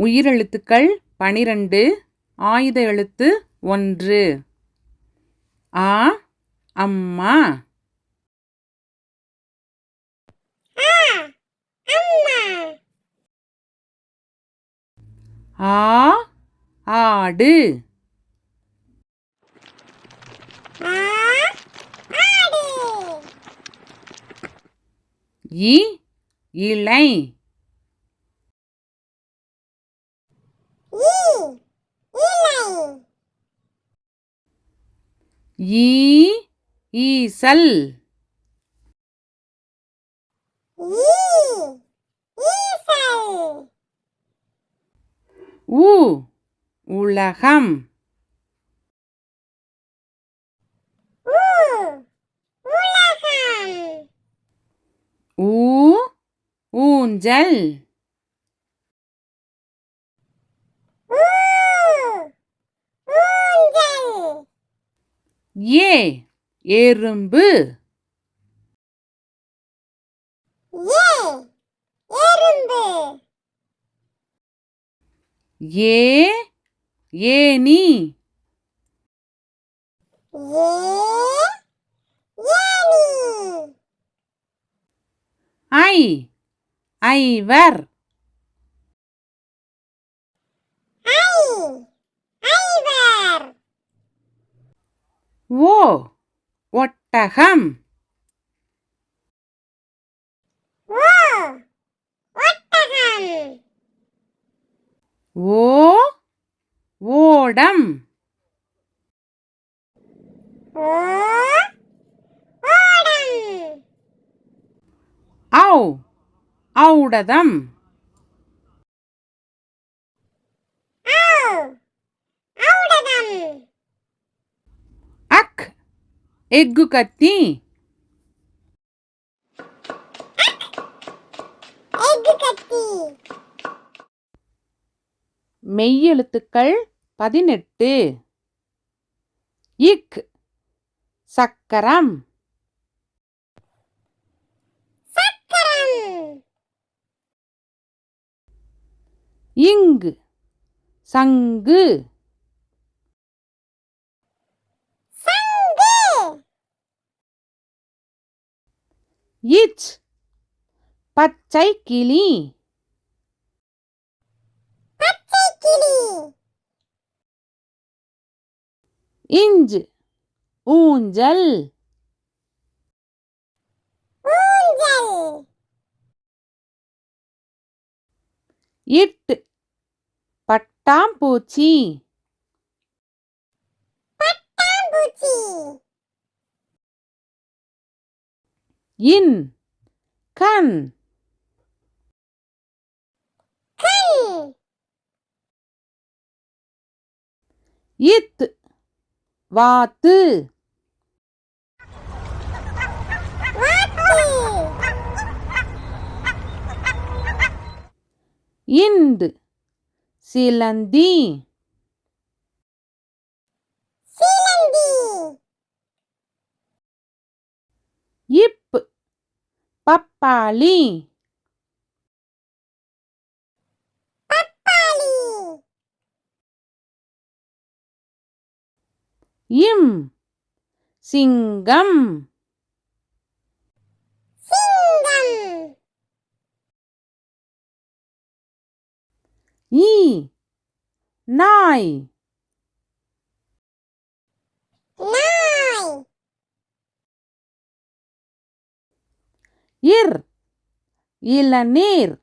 உயிரெழுத்துக்கள் 12 ஆயுத எழுத்து 1 ஆ அம்மா ஆ ஆடு இ இலை ஈ ஈசல் உ உலகம் ஊ ஊஞ்சல் ஏ எறும்பு ஏ ஏனி ஐ ஐவர் ஓ ஒட்டகம் ஓ ஓடம் ஔ ஔடதம் அக் எக்கு கத்தி மெய்யெழுத்துக்கள் 18 இக் சக்கரம் இங்கு சங்கு இச் பச்சை கிளி இஞ்ச் ஊஞ்சல் இட் பட்டாம்பூச்சி இன் கண் இத் வாத்து இந்து சிலந்தி இப் பப்பாளி இம் சிங்கம் ஈ நாய் இர் இளநீர்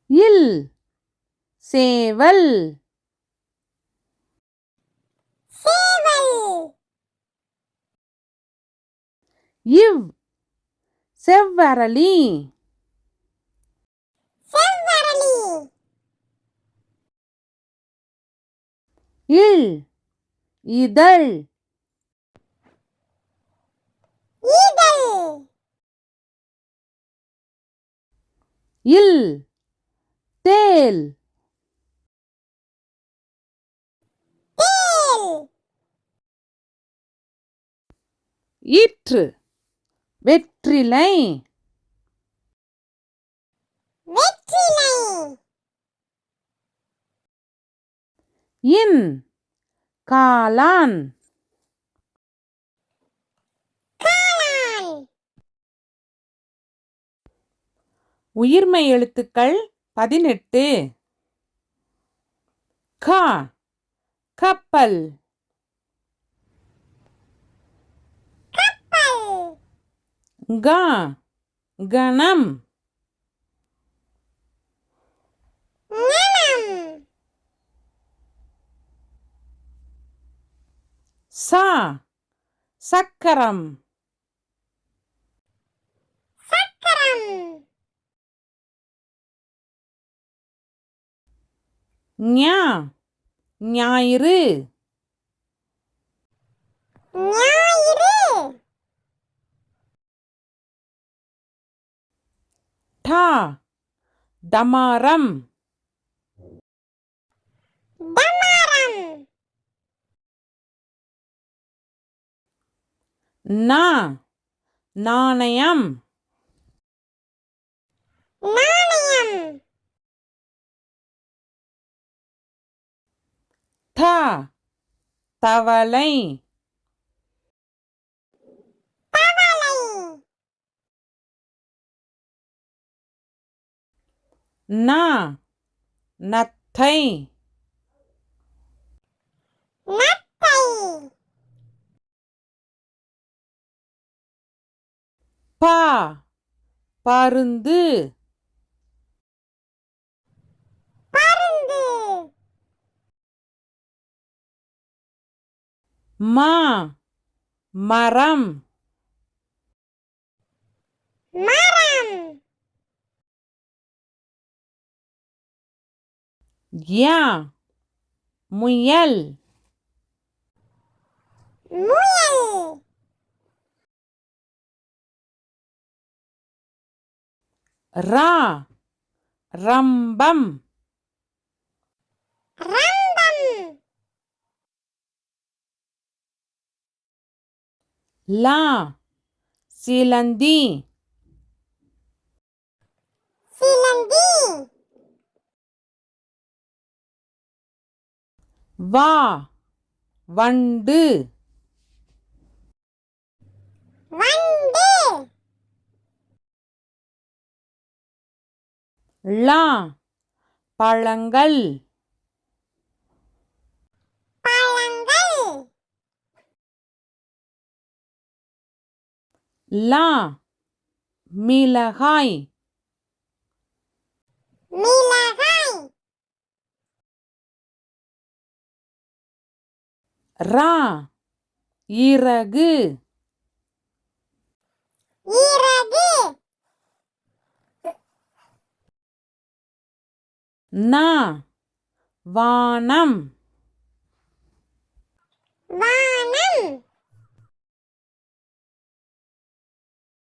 இல் சேவல் இவ் செவ்வரளி இல் இதழ் இல் தேல் இற்று வெற்றிலை வெற்றிலை இன் காளான் காளான் உயிர்மெய் எழுத்துக்கள் 18 க கப்பல் கப்பல் க கணம் ஞனம் ச சக்கரம் சக்கரம் ஞ ஞாயிறு ஞாயிறு ட டமாரம் டமாரம் ந நாணயம் நாணயம் த தவளை தவளை ந நத்தை நத்தை ப பருந்து பருந்து ம மரம் மரம் ய முயல் முயல் ர ரம்பம் ரம்பம் ல சிலந்தி சிலந்தி வ வண்டு வண்டு ள பழங்கள் பழங்கள் ல மிளகாய் மிளகாய் ர இறகு இறகு ந வானம் வானம்